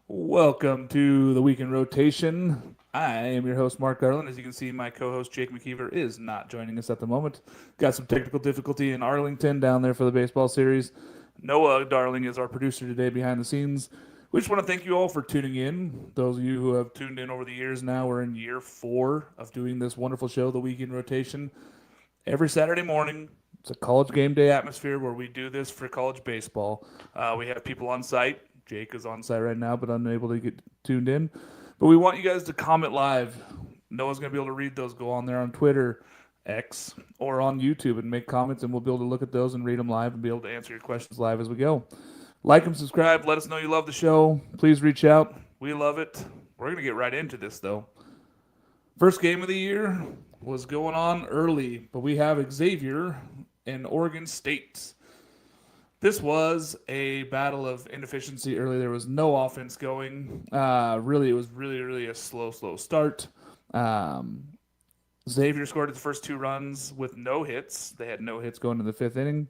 Welcome to the weekend rotation. I am your host, Mark Garland. As you can see, my co host, Jake McKeever, is not joining us at the moment. Got some technical difficulty in Arlington down there for the baseball series. Noah Darling is our producer today behind the scenes. We just want to thank you all for tuning in. Those of you who have tuned in over the years now, we're in year 4 of doing this wonderful show, The Weekend Rotation, every Saturday morning. It's a college game day atmosphere where we do this for college baseball. We have people on site. Jake is on site right now, but unable to get tuned in. But we want you guys to comment live. Noah's going to be able to read those. Go on there on Twitter, X, or on YouTube and make comments, and we'll be able to look at those and read them live and be able to answer your questions live as we go. Like and subscribe. Let us know you love the show. Please reach out. We love it. We're going to get right into this, though. First game of the year was going on early, but we have Xavier and Oregon State. This was a battle of inefficiency early. There was no offense going. Really, it was really a slow start. Um, Xavier scored its first 2 runs with no hits. They had no hits going to the 5th inning.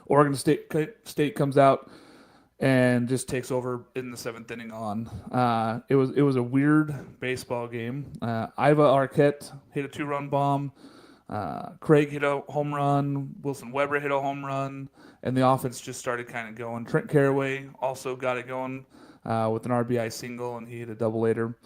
Oregon State comes out and just takes over in the 7th inning on. It was a weird baseball game. Iva Arquette hit a 2-run bomb. Craig hit a home run. Wilson Weber hit a home run, and the offense just started kind of going. Trent Caraway also got it going with an RBI single, and he hit a double later.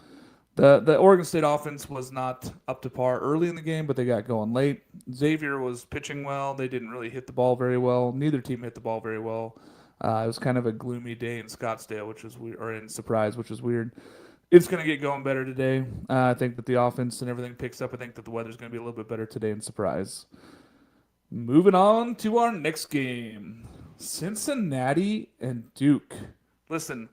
The Oregon State offense was not up to par early in the game, but they got going late. Xavier was pitching well. They didn't really hit the ball very well. Neither team hit the ball very well. It was kind of a gloomy day in Scottsdale, or in Surprise, which was weird. It's going to get going better today. I think that the offense and everything picks up. I think that the weather's going to be a little bit better today in Surprise. Moving on to our next game, Cincinnati and Duke. Listen,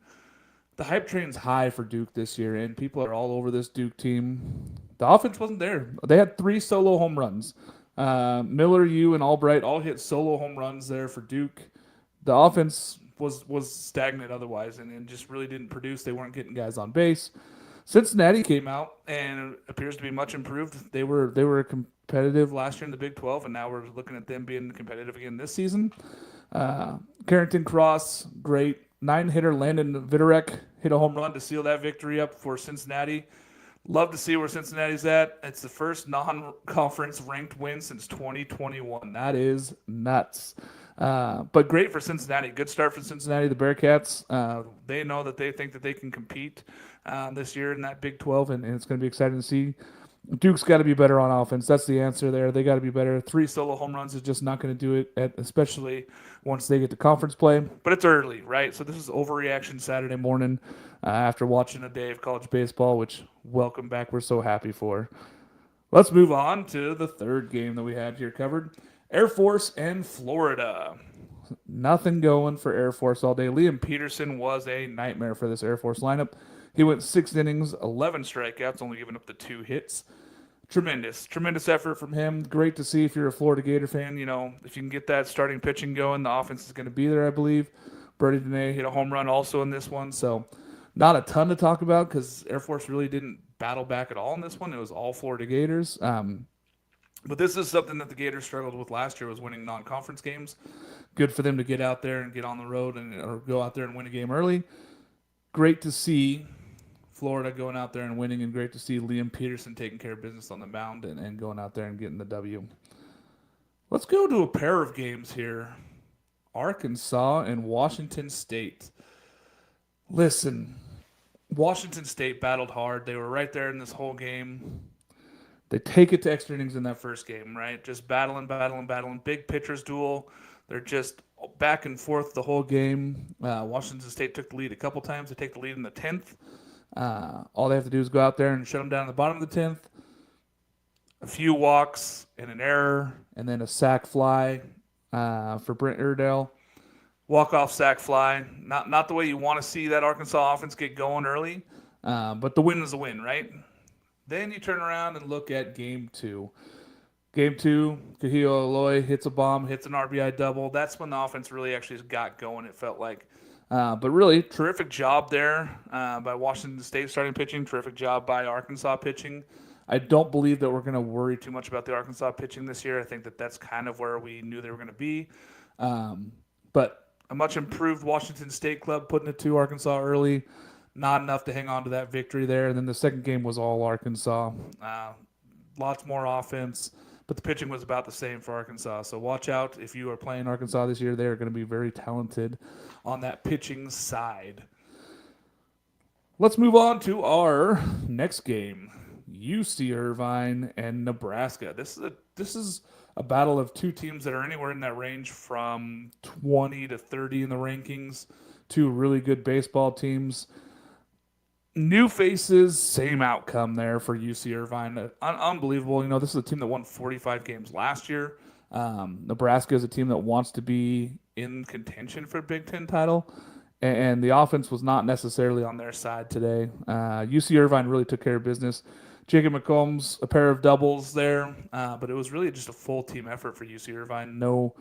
the hype train's high for Duke this year, and people are all over this Duke team. The offense wasn't there. They had 3 solo home runs. Miller, Yu, and Albright all hit solo home runs there for Duke. The offense was stagnant otherwise, and just really didn't produce. They weren't getting guys on base. Cincinnati came out and it appears to be much improved. They were competitive last year in the Big 12, and now we're looking at them being competitive again this season. Carrington Cross, great 9-hitter. Landon Vitorek hit a home run to seal that victory up for Cincinnati. Love to see where Cincinnati's at. It's the first non-conference ranked win since 2021. That is nuts. But great for Cincinnati. Good start for Cincinnati. The Bearcats, they know that they think that they can compete this year in that Big 12, and it's going to be exciting to see. Duke's got to be better on offense. That's the answer there. They got to be better. 3 solo home runs is just not going to do it, especially once they get to conference play. But it's early, right? So this is overreaction Saturday morning after watching a day of college baseball, which welcome back. We're so happy for. Let's move on to the third game that we had here covered. Air Force and Florida. Nothing going for Air Force all day. Liam Peterson was a nightmare for this Air Force lineup. He went 6 innings, 11 strikeouts, only giving up the 2 hits. Tremendous effort from him. Great to see if you're a Florida Gator fan. You know, if you can get that starting pitching going, the offense is going to be there, I believe. Brody Dene hit a home run also in this one, so not a ton to talk about because Air Force really didn't battle back at all in this one. It was all Florida Gators. But this is something that the Gators struggled with last year, was winning non-conference games. Good for them to get out there and get on the road or go out there and win a game early. Great to see Florida going out there and winning, and great to see Liam Peterson taking care of business on the mound and going out there and getting the W. Let's go to a pair of games here. Arkansas and Washington State. Listen, Washington State battled hard. They were right there in this whole game. They take it to extra innings in that first game, right? Just battling. Big pitchers duel. They're just back and forth the whole game. Washington State took the lead a couple times. They take the lead in the 10th. All they have to do is go out there and shut them down at the bottom of the 10th. A few walks and an error, and then a sac fly for Brent Iredale. Walk-off sac fly. Not the way you want to see that Arkansas offense get going early, but the win is a win, right? Then you turn around and look at Game 2. Game 2, Kahio Aloy hits a bomb, hits an RBI double. That's when the offense really actually got going, it felt like. But really, terrific job there by Washington State starting pitching. Terrific job by Arkansas pitching. I don't believe that we're going to worry too much about the Arkansas pitching this year. I think that that's kind of where we knew they were going to be. But much improved Washington State club, putting it to Arkansas early. Not enough to hang on to that victory there. And then the second game was all Arkansas. Lots more offense, but the pitching was about the same for Arkansas. So watch out if you are playing Arkansas this year. They are going to be very talented on that pitching side. Let's move on to our next game. UC Irvine and Nebraska. This is a battle of two teams that are anywhere in that range from 20 to 30 in the rankings. Two really good baseball teams. New faces, same outcome there for UC Irvine. Unbelievable. This is a team that won 45 games last year. Nebraska is a team that wants to be in contention for a Big Ten title. And the offense was not necessarily on their side today. UC Irvine really took care of business. Jacob McCombs, a pair of doubles there, but it was really just a full team effort for UC Irvine. No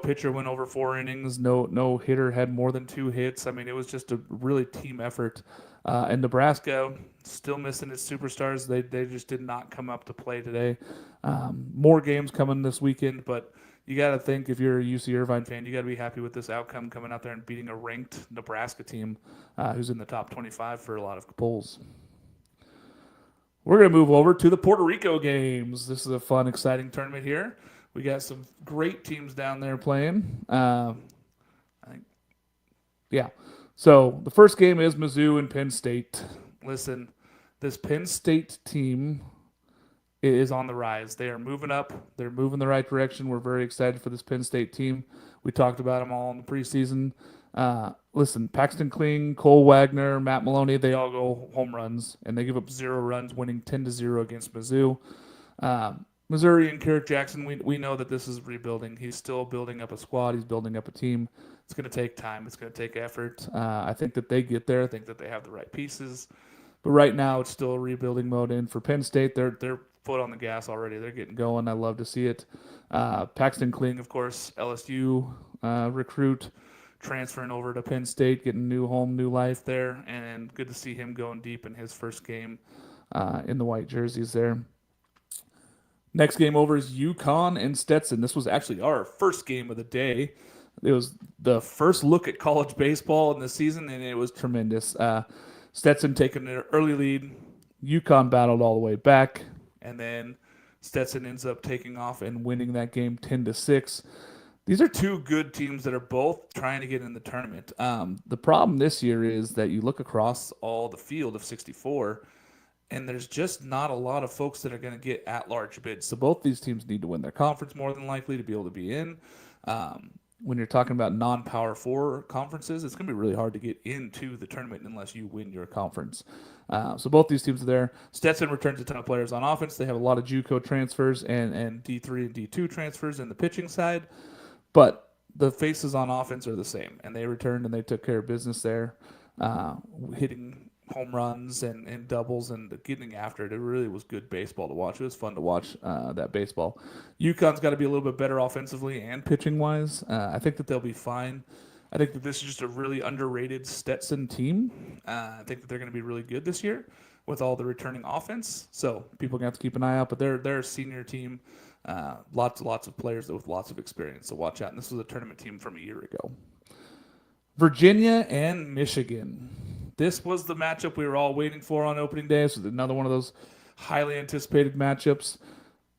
pitcher went over 4 innings. No hitter had more than 2 hits. I mean, it was just a really team effort. And Nebraska still missing its superstars. They just did not come up to play today. More games coming this weekend, but you got to think if you're a UC Irvine fan, you got to be happy with this outcome coming out there and beating a ranked Nebraska team who's in the top 25 for a lot of polls. We're going to move over to the Puerto Rico games. This is a fun, exciting tournament here. We got some great teams down there playing. So the first game is Mizzou and Penn State. Listen, this Penn State team is on the rise. They are moving up. They're moving the right direction. We're very excited for this Penn State team. We talked about them all in the preseason. Listen, Paxton Kling, Cole Wagner, Matt Maloney, they all go home runs, and they give up 0 runs, winning 10-0 against Mizzou. Missouri and Kerrick Jackson, we know that this is rebuilding. He's still building up a squad. He's building up a team. It's going to take time. It's going to take effort. I think that they get there. I think that they have the right pieces. But right now, it's still a rebuilding mode. And for Penn State, they're foot on the gas already. They're getting going. I love to see it. Paxton Kling, of course, LSU recruit, transferring over to Penn State, getting new home, new life there. And good to see him going deep in his first game in the white jerseys there. Next game over is UConn and Stetson. This was actually our first game of the day. It was the first look at college baseball in the season, and it was tremendous. Stetson taking an early lead. UConn battled all the way back, and then Stetson ends up taking off and winning that game 10-6. These are two good teams that are both trying to get in the tournament. The problem this year is that you look across all the field of 64, and there's just not a lot of folks that are going to get at-large bids. So both these teams need to win their conference more than likely to be able to be in. When you're talking about non-Power 4 conferences, it's going to be really hard to get into the tournament unless you win your conference. So both these teams are there. Stetson returns a ton of players on offense. They have a lot of JUCO transfers and D3 and D2 transfers in the pitching side. But the faces on offense are the same, and they returned and they took care of business there, hitting home runs and doubles and getting after it. It really was good baseball to watch. It was fun to watch that baseball. UConn's got to be a little bit better offensively and pitching-wise. I think that they'll be fine. I think that this is just a really underrated Stetson team. I think that they're going to be really good this year with all the returning offense. So people are going to have to keep an eye out. But they're a senior team. Lots of players with lots of experience. So watch out. And this was a tournament team from a year ago. Virginia and Michigan. This was the matchup we were all waiting for on opening day. So another one of those highly anticipated matchups.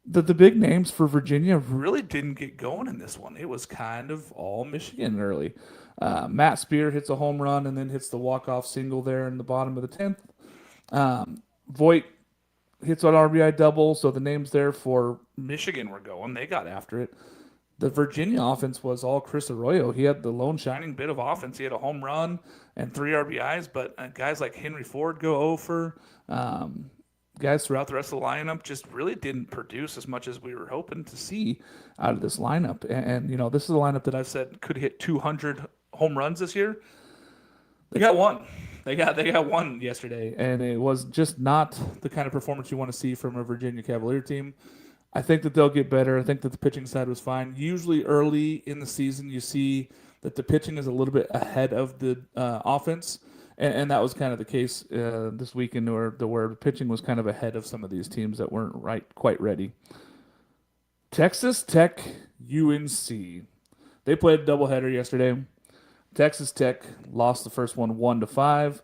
The big names for Virginia really didn't get going in this one. It was kind of all Michigan early. Matt Spear hits a home run and then hits the walk-off single there in the bottom of the 10th. Voigt hits an RBI double, so the names there for Michigan were going. They got after it. The Virginia offense was all Chris Arroyo. He had the lone shining bit of offense. He had a home run and 3 RBIs, but guys like Henry Ford go over. Guys throughout the rest of the lineup just really didn't produce as much as we were hoping to see out of this lineup. And this is a lineup that I've said could hit 200 home runs this year. They got one. They got one yesterday, and it was just not the kind of performance you want to see from a Virginia Cavalier team. I think that they'll get better. I think that the pitching side was fine. Usually early in the season, you see that the pitching is a little bit ahead of the offense, and that was kind of the case this weekend where the pitching was kind of ahead of some of these teams that weren't quite ready. Texas Tech, UNC. They played a doubleheader yesterday. Texas Tech lost the first one 1-5.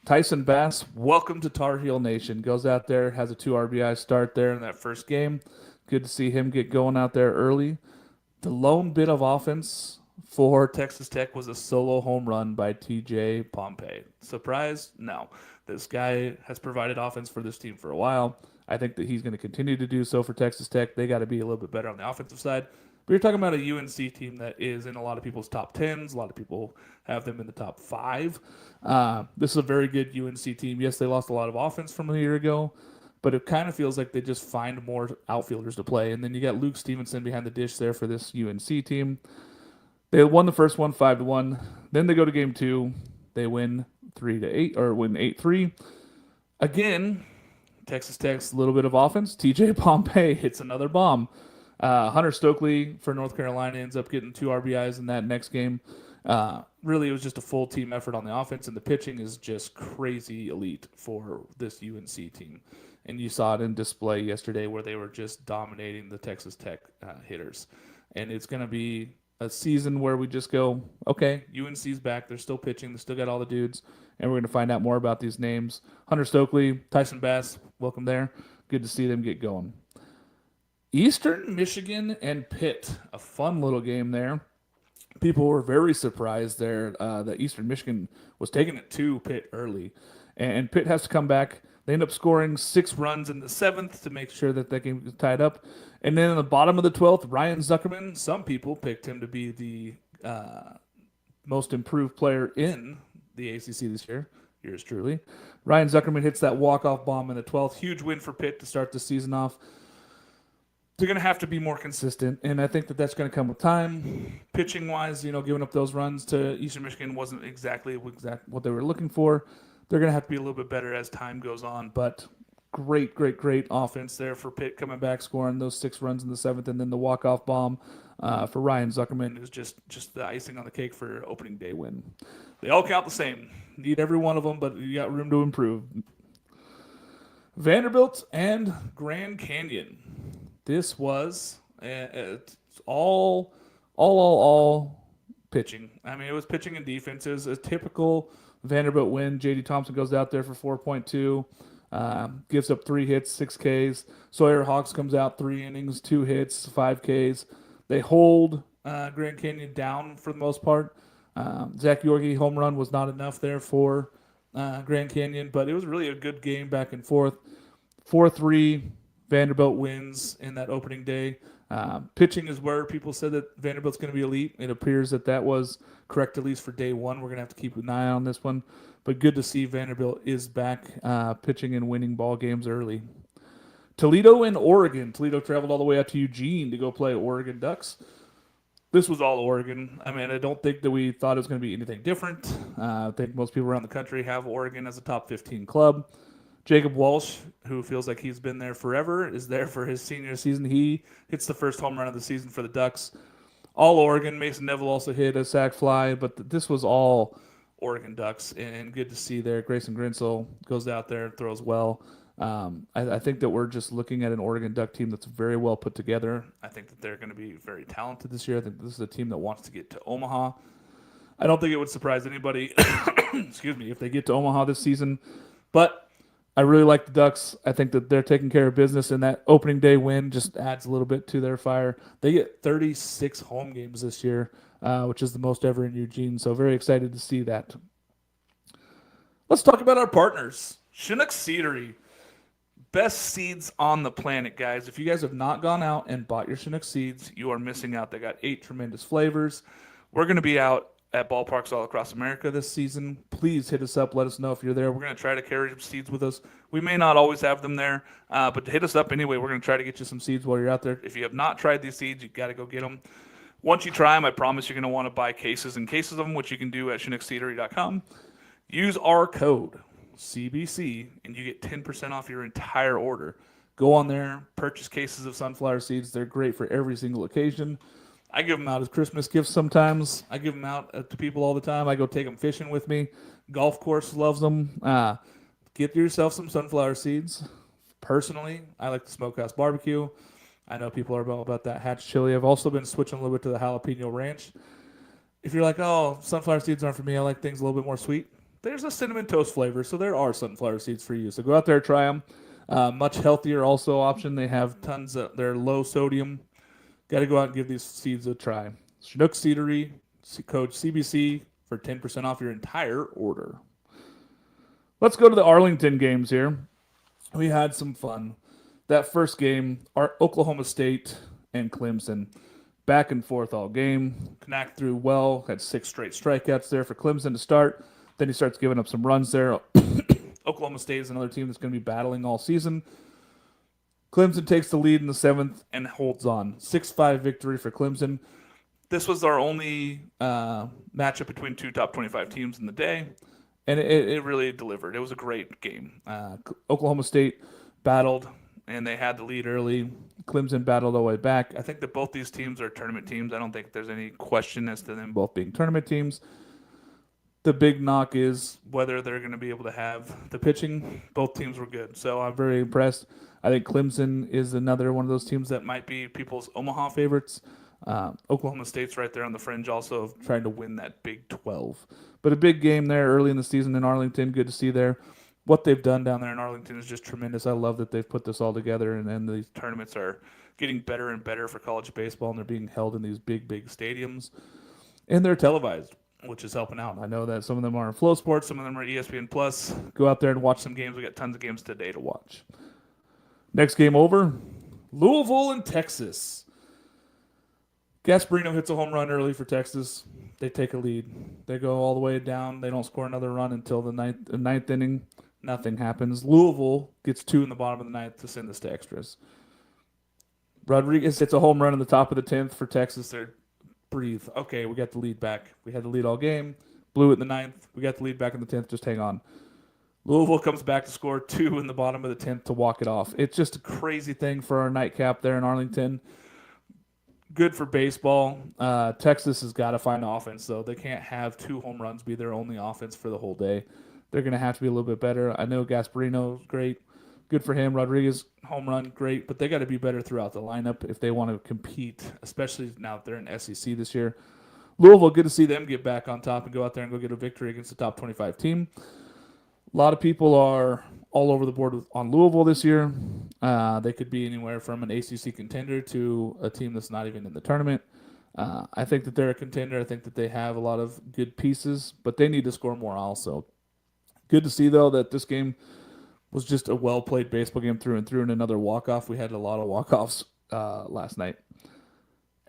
Tyson Bass, welcome to Tar Heel Nation. Goes out there, has a 2 RBI start there in that first game. Good to see him get going out there early. The lone bit of offense for Texas Tech was a solo home run by TJ Pompey. Surprise? No. This guy has provided offense for this team for a while. I think that he's going to continue to do so for Texas Tech. They got to be a little bit better on the offensive side. But you're talking about a UNC team that is in a lot of people's top 10s. A lot of people have them in the top 5. This is a very good UNC team. Yes, they lost a lot of offense from a year ago, but it kind of feels like they just find more outfielders to play. And then you got Luke Stevenson behind the dish there for this UNC team. They won the first one 5-1. Then they go to game 2. They win 3-8 or win 8-3. Again, Texas Tech's a little bit of offense. TJ Pompey hits another bomb. Hunter Stokely for North Carolina ends up getting 2 RBIs in that next game. Really, it was just a full team effort on the offense, and the pitching is just crazy elite for this UNC team. And you saw it in display yesterday where they were just dominating the Texas Tech hitters. And it's going to be a season where we just go, okay, UNC's back. They're still pitching. They still got all the dudes. And we're going to find out more about these names. Hunter Stokely, Tyson Bass, welcome there. Good to see them get going. Eastern Michigan and Pitt, a fun little game there. People were very surprised there that Eastern Michigan was taking it to Pitt early. And Pitt has to come back. They end up scoring 6 runs in the 7th to make sure that that game was tied up. And then in the bottom of the 12th, Ryan Zuckerman, some people picked him to be the most improved player in the ACC this year. Yours truly. Ryan Zuckerman hits that walk-off bomb in the 12th. Huge win for Pitt to start the season off. They're going to have to be more consistent, and I think that that's going to come with time. Pitching-wise, giving up those runs to Eastern Michigan wasn't exactly what they were looking for. They're going to have to be a little bit better as time goes on, but great offense there for Pitt coming back, scoring those 6 runs in the 7th, and then the walk-off bomb for Ryan Zuckerman is just the icing on the cake for opening day win. They all count the same. Need every one of them, but you got room to improve. Vanderbilt and Grand Canyon. This was all pitching. I mean, it was pitching and defense. It was a typical Vanderbilt win. J.D. Thompson goes out there for 4.2, gives up 3 hits, 6 Ks. Sawyer Hawks comes out 3 innings, 2 hits, 5 Ks. They hold Grand Canyon down for the most part. Zach Yorke home run was not enough there for Grand Canyon, but it was really a good game back and forth. 4-3. Vanderbilt wins in that opening day. Pitching is where people said that Vanderbilt's going to be elite. It appears that was correct, at least for day one. We're going to have to keep an eye on this one. But good to see Vanderbilt is back pitching and winning ball games early. Toledo and Oregon. Toledo traveled all the way out to Eugene to go play Oregon Ducks. This was all Oregon. I mean, I don't think that we thought it was going to be anything different. I think most people around the country have Oregon as a top 15 club. Jacob Walsh, who feels like he's been there forever, is there for his senior season. He hits the first home run of the season for the Ducks. All Oregon. Mason Neville also hit a sac fly, but this was all Oregon Ducks, and good to see there. Grayson Grinsell goes out there and throws well. I think that we're just looking at an Oregon Duck team that's very well put together. I think that they're going to be very talented this year. I think this is a team that wants to get to Omaha. I don't think it would surprise anybody, excuse me, if they get to Omaha this season, but I really like the Ducks. I think that they're taking care of business, and that opening day win just adds a little bit to their fire. They get 36 home games this year, which is the most ever in Eugene, so very excited to see that. Let's talk about our partners. Chinook Seedery. Best seeds on the planet, guys. If you guys have not gone out and bought your Chinook seeds, you are missing out. They got 8 tremendous flavors. We're going to be out at ballparks all across America this season. Please hit us up. Let us know if you're there. We're going to try to carry some seeds with us. We may not always have them there, but hit us up anyway. We're going to try to get you some seeds while you're out there. If you have not tried these seeds, you've got to go get them. Once you try them, I promise you're going to want to buy cases and cases of them, which you can do at ChinookSeedery.com. Use our code, CBC, and you get 10% off your entire order. Go on there, purchase cases of sunflower seeds. They're great for every single occasion. I give them out as Christmas gifts sometimes. I give them out to people all the time. I go take them fishing with me. Golf course loves them. Get yourself some sunflower seeds. Personally, I like the Smokehouse Barbecue. I know people are about that Hatch chili. I've also been switching a little bit to the jalapeno ranch. if you're like, oh, sunflower seeds aren't for me, I like things a little bit more sweet, there's a cinnamon toast flavor. So there are sunflower seeds for you. So go out there, try them. Much healthier also option. They have tons of, they're low sodium. Got to go out and give these seeds a try. Chinook Seedery, code CBC for 10% off your entire order. Let's go to the Arlington games here. We had some fun. That first game, our Oklahoma State and Clemson, back and forth all game. Knack threw well, had 6 straight strikeouts there for Clemson to start. Then he starts giving up some runs there. Oklahoma State is another team that's going to be battling all season. Clemson takes the lead in the 7th and holds on. 6-5 victory for Clemson. This was our only matchup between 2 top 25 teams in the day, and it really delivered. It was a great game. Oklahoma State battled, and they had the lead early. Clemson battled all the way back. I think that both these teams are tournament teams. I don't think there's any question as to them both being tournament teams. The big knock is whether they're going to be able to have the pitching. Both teams were good, so I'm very impressed. I think Clemson is another one of those teams that might be people's Omaha favorites. Oklahoma State's right there on the fringe also of trying to win that Big 12. But a big game there early in the season in Arlington. Good to see there. What they've done down there in Arlington is just tremendous. I love that they've put this all together, and these tournaments are getting better and better for college baseball, and they're being held in these big, big stadiums. And they're televised, which is helping out. I know that some of them are on Flow Sports, some of them are ESPN Plus. Go out there and watch some games. We got tons of games today to watch. Next game over, Louisville and Texas. Gasparino hits a home run early for Texas. They take a lead. They go all the way down. They don't score another run until the ninth inning. Nothing happens. Louisville gets 2 in the bottom of the 9th to send this to extras. Rodriguez hits a home run in the top of the 10th for Texas. They're breathe. Okay, we got the lead back. We had the lead all game. Blew it in the 9th. We got the lead back in the 10th. Just hang on. Louisville comes back to score 2 in the bottom of the 10th to walk it off. It's just a crazy thing for our nightcap there in Arlington. Good for baseball. Texas has got to find offense, though. They can't have 2 home runs be their only offense for the whole day. They're going to have to be a little bit better. I know Gasparino's great. Good for him. Rodriguez, home run, great. But they got to be better throughout the lineup if they want to compete, especially now that they're in SEC this year. Louisville, good to see them get back on top and go out there and go get a victory against the top 25 team. A lot of people are all over the board on Louisville this year. They could be anywhere from an ACC contender to a team that's not even in the tournament. I think that they're a contender. I think that they have a lot of good pieces, but they need to score more also. Good to see, though, that this game was just a well-played baseball game through and through and another walk-off. We had a lot of walk-offs last night.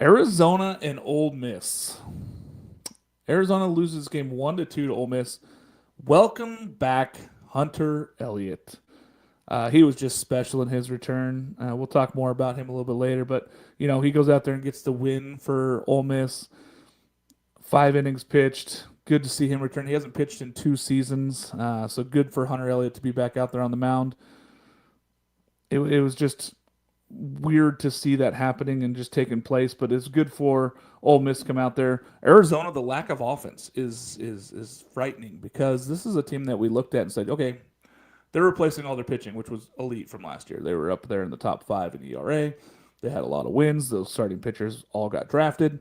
Arizona and Ole Miss. Arizona loses game 1-2 to Ole Miss. Welcome back, Hunter Elliott. He was just special in his return. We'll talk more about him a little bit later, but he goes out there and gets the win for Ole Miss. 5 innings pitched. Good to see him return. He hasn't pitched in 2 seasons, so good for Hunter Elliott to be back out there on the mound. It was just weird to see that happening and just taking place, but it's good for Ole Miss to come out there. Arizona, the lack of offense is frightening because this is a team that we looked at and said, okay, they're replacing all their pitching, which was elite from last year. They were up there in the top 5 in ERA. They had a lot of wins. Those starting pitchers all got drafted.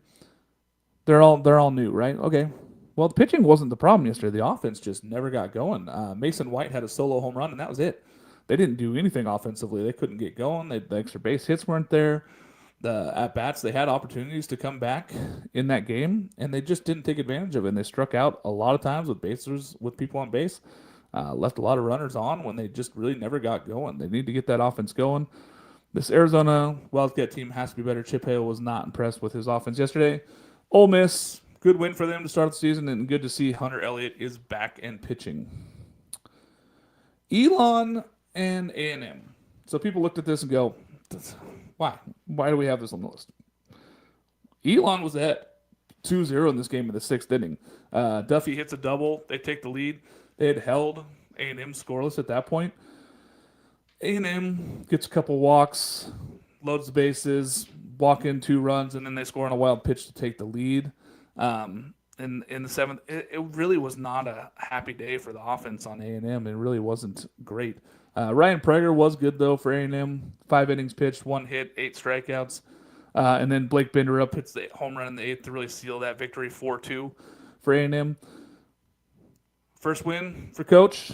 They're all new, right? Okay. Well, the pitching wasn't the problem yesterday. The offense just never got going. Mason White had a solo home run, and that was it. They didn't do anything offensively. They couldn't get going. The extra base hits weren't there. The at-bats, they had opportunities to come back in that game, and they just didn't take advantage of it. And they struck out a lot of times with people on base, left a lot of runners on when they just really never got going. They need to get that offense going. This Arizona Wildcat team has to be better. Chip Hale was not impressed with his offense yesterday. Ole Miss, good win for them to start the season, and good to see Hunter Elliott is back and pitching. Elon and A&M. So people looked at this and go, why? Why do we have this on the list? Elon was at 2-0 in this game in the 6th inning. Duffy hits a double. They take the lead. They had held A&M scoreless at that point. A&M gets a couple walks, loads the bases, walk in 2 runs, and then they score on a wild pitch to take the lead. In the 7th, it really was not a happy day for the offense on A&M. It really wasn't great. Ryan Prager was good, though, for A&M. 5 innings pitched, 1 hit, 8 strikeouts. And then Blake Binderup hits the home run in the 8th to really seal that victory 4-2 for A&M. First win for Coach.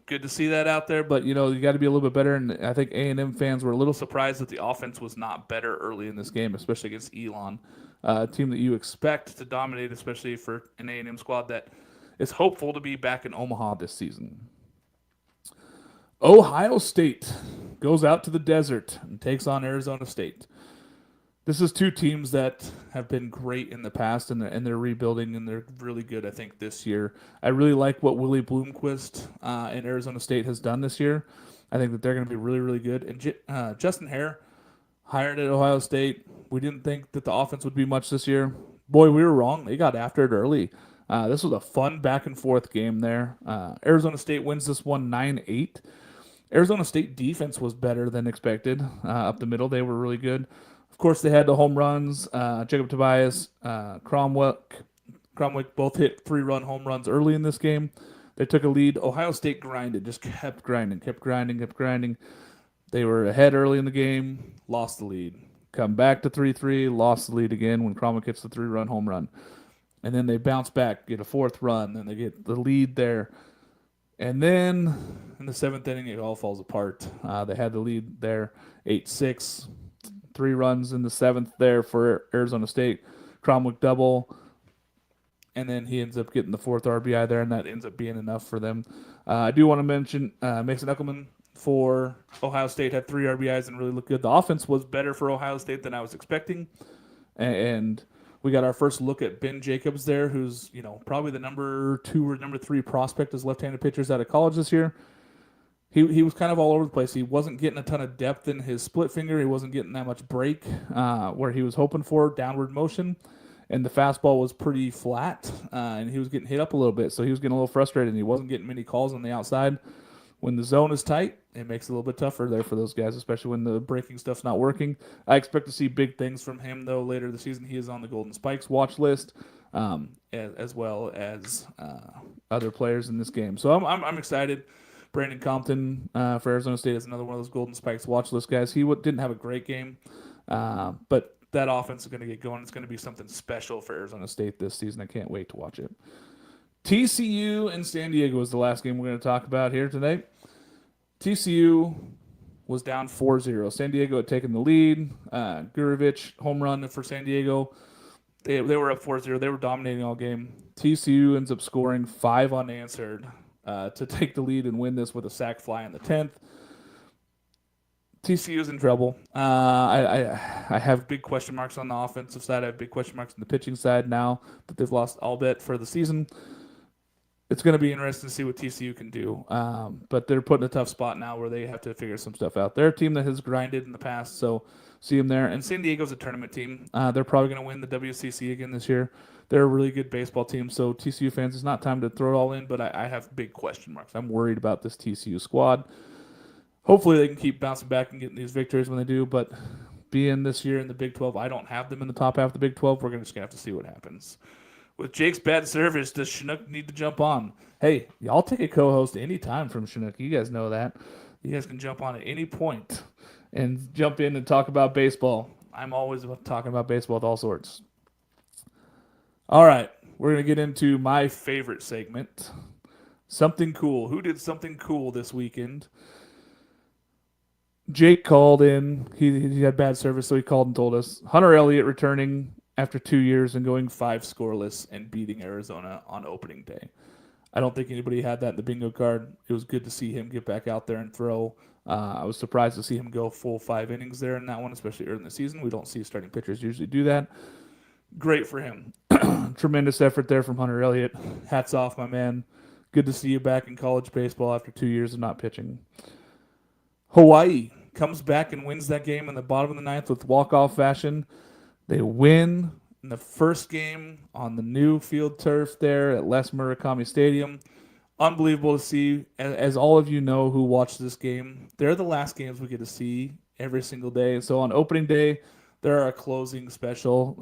Good to see that out there, but you got to be a little bit better. And I think A&M fans were a little surprised that the offense was not better early in this game, especially against Elon, a team that you expect to dominate, especially for an A&M squad that is hopeful to be back in Omaha this season. Ohio State goes out to the desert and takes on Arizona State. This is two teams that have been great in the past, and they're rebuilding, and they're really good, I think, this year. I really like what Willie Bloomquist in Arizona State has done this year. I think that they're going to be really, really good. And Justin Hare, hired at Ohio State. We didn't think that the offense would be much this year. Boy, we were wrong. They got after it early. This was a fun back-and-forth game there. Arizona State wins this one 9-8. Arizona State defense was better than expected up the middle. They were really good. Of course, they had the home runs. Jacob Tobias, Cromwell both hit 3-run home runs early in this game. They took a lead. Ohio State grinded, just kept grinding. They were ahead early in the game, lost the lead. Come back to 3-3, lost the lead again when Cromwell gets the 3-run home run. And then they bounce back, get a 4th run, then they get the lead there. And then in the 7th inning, it all falls apart. They had the lead there, 8-6. 3 runs in the 7th there for Arizona State. Cromwell double, and then he ends up getting the 4th RBI there, and that ends up being enough for them. I do want to mention Mason Eckelman for Ohio State had 3 RBIs and really looked good. The offense was better for Ohio State than I was expecting, and we got our first look at Ben Jacobs there, who's probably the number 2 or number 3 prospect as left-handed pitchers out of college this year. He was kind of all over the place. He wasn't getting a ton of depth in his split finger. He wasn't getting that much break where he was hoping for, downward motion. And the fastball was pretty flat, and he was getting hit up a little bit. So he was getting a little frustrated, and he wasn't getting many calls on the outside. When the zone is tight, it makes it a little bit tougher there for those guys, especially when the breaking stuff's not working. I expect to see big things from him, though, later this season. He is on the Golden Spikes watch list, as well as other players in this game. So I'm excited. Brandon Compton for Arizona State is another one of those Golden Spikes watch list guys. He didn't have a great game, but that offense is going to get going. It's going to be something special for Arizona State this season. I can't wait to watch it. TCU and San Diego is the last game we're going to talk about here today. TCU was down 4-0. San Diego had taken the lead. Gurevich, home run for San Diego. They were up 4-0. They were dominating all game. TCU ends up scoring 5 unanswered to take the lead and win this with a sac fly in the 10th. TCU's in trouble. I have big question marks on the offensive side. I have big question marks on the pitching side now that they've lost all bet for the season. It's going to be interesting to see what TCU can do. But they're put in a tough spot now where they have to figure some stuff out. They're a team that has grinded in the past, so see them there. And San Diego's a tournament team. They're probably going to win the WCC again this year. They're a really good baseball team, so TCU fans, it's not time to throw it all in, but I have big question marks. I'm worried about this TCU squad. Hopefully they can keep bouncing back and getting these victories when they do, but being this year in the Big 12, I don't have them in the top half of the Big 12. We're just going to have to see what happens. With Jake's bad service, does Chinook need to jump on? Hey, y'all take a co-host anytime from Chinook. You guys know that. You guys can jump on at any point and jump in and talk about baseball. I'm always talking about baseball with all sorts. All right, we're going to get into my favorite segment, Something Cool. Who did something cool this weekend? Jake called in. He had bad service, so he called and told us. Hunter Elliott returning after 2 years and going 5 scoreless and beating Arizona on opening day. I don't think anybody had that in the bingo card. It was good to see him get back out there and throw. I was surprised to see him go full 5 innings there in that one, especially early in the season. We don't see starting pitchers usually do that. Great for him. Tremendous effort there from Hunter Elliott. Hats off, my man. Good to see you back in college baseball after 2 years of not pitching. Hawaii comes back and wins that game in the bottom of the 9th with walk-off fashion. They win in the first game on the new field turf there at Les Murakami Stadium. Unbelievable to see. As all of you know who watch this game, they're the last games we get to see every single day. So on opening day, they're our closing special.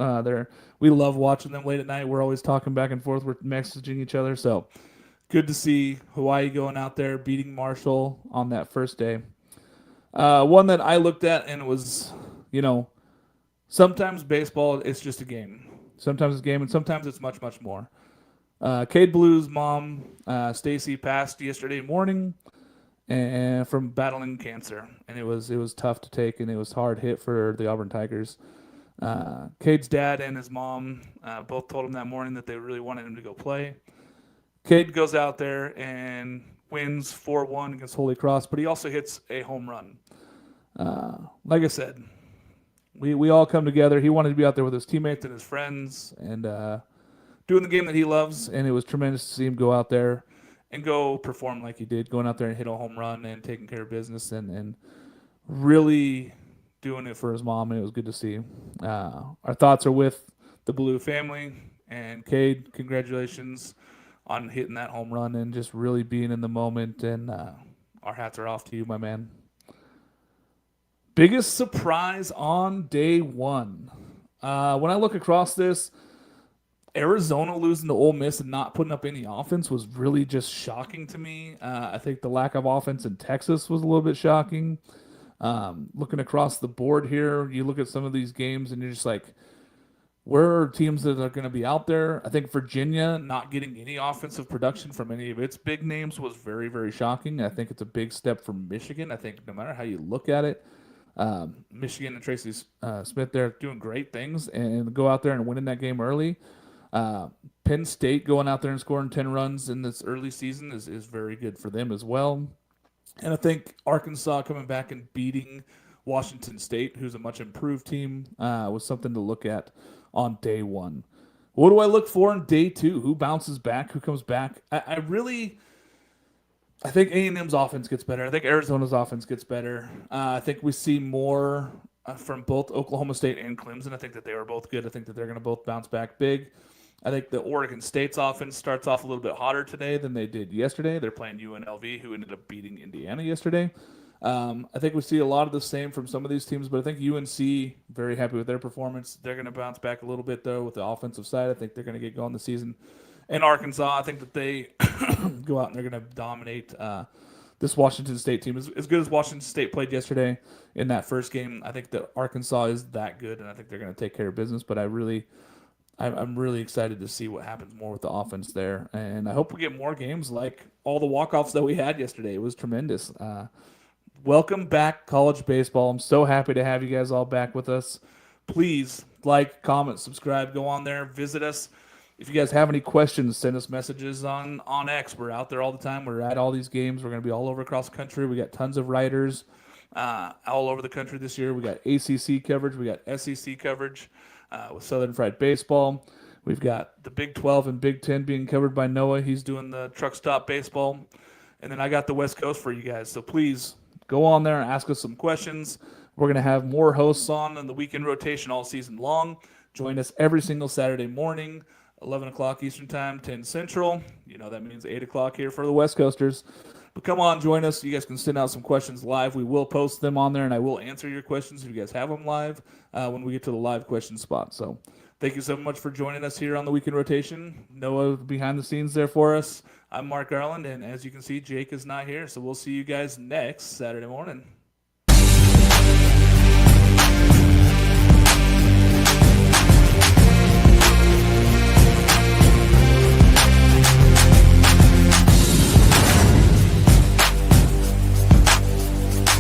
We love watching them late at night. We're always talking back and forth. We're messaging each other. So good to see Hawaii going out there, beating Marshall on that first day. One that I looked at and was, sometimes baseball is just a game. Sometimes it's a game, and sometimes it's much, much more. Cade Blue's mom, Stacy, passed yesterday morning and from battling cancer, and it was tough to take, and it was hard hit for the Auburn Tigers. Cade's dad and his mom both told him that morning that they really wanted him to go play. Cade goes out there and wins 4-1 against Holy Cross, but he also hits a home run. Like I said, we all come together. He wanted to be out there with his teammates and his friends and doing the game that he loves, and it was tremendous to see him go out there and go perform like he did, going out there and hit a home run and taking care of business and really doing it for his mom, and it was good to see. Our thoughts are with the Blue family, and Cade, congratulations on hitting that home run and just really being in the moment, and our hats are off to you, my man. Biggest surprise on day one. When I look across this, Arizona losing to Ole Miss and not putting up any offense was really just shocking to me. I think the lack of offense in Texas was a little bit shocking. Looking across the board here, you look at some of these games and you're just like, where are teams that are going to be out there? I think Virginia not getting any offensive production from any of its big names was very, very shocking. I think it's a big step for Michigan. I think no matter how you look at it, Michigan and Tracy Smith, they're doing great things and go out there and winning that game early. Penn State going out there and scoring 10 runs in this early season is very good for them as well. And I think Arkansas coming back and beating Washington State, who's a much improved team, was something to look at on day one. What do I look for in day two? Who bounces back? Who comes back? I think A&M's offense gets better. I think Arizona's offense gets better. I think we see more from both Oklahoma State and Clemson. I think that they were both good. I think that they're going to both bounce back big. I think the Oregon State's offense starts off a little bit hotter today than they did yesterday. They're playing UNLV, who ended up beating Indiana yesterday. I think we see a lot of the same from some of these teams, but I think UNC, very happy with their performance. They're going to bounce back a little bit, though, with the offensive side. I think they're going to get going this season. And Arkansas, I think that they go out and they're going to dominate this Washington State team. As good as Washington State played yesterday in that first game, I think that Arkansas is that good, and I think they're going to take care of business. But I'm really excited to see what happens more with the offense there. And I hope we get more games like all the walk-offs that we had yesterday. It was tremendous. Welcome back, college baseball. I'm so happy to have you guys all back with us. Please like, comment, subscribe, go on there, visit us. If you guys have any questions, send us messages on X. We're out there all the time. We're at all these games. We're going to be all over across the country. We got tons of writers all over the country this year. We got ACC coverage. We got SEC coverage with Southern Fried Baseball. We've got the Big 12 and Big 10 being covered by Noah. He's doing the truck stop baseball. And then I got the West Coast for you guys. So please go on there and ask us some questions. We're going to have more hosts on in the weekend rotation all season long. Join us every single Saturday morning, 11 o'clock Eastern Time, 10 Central. You know that means 8 o'clock here for the West Coasters. But come on, join us. You guys can send out some questions live. We will post them on there, and I will answer your questions if you guys have them live when we get to the live question spot. So thank you so much for joining us here on the Weekend Rotation. Noah behind the scenes there for us. I'm Mark Garland, and as you can see, Jake is not here. So we'll see you guys next Saturday morning.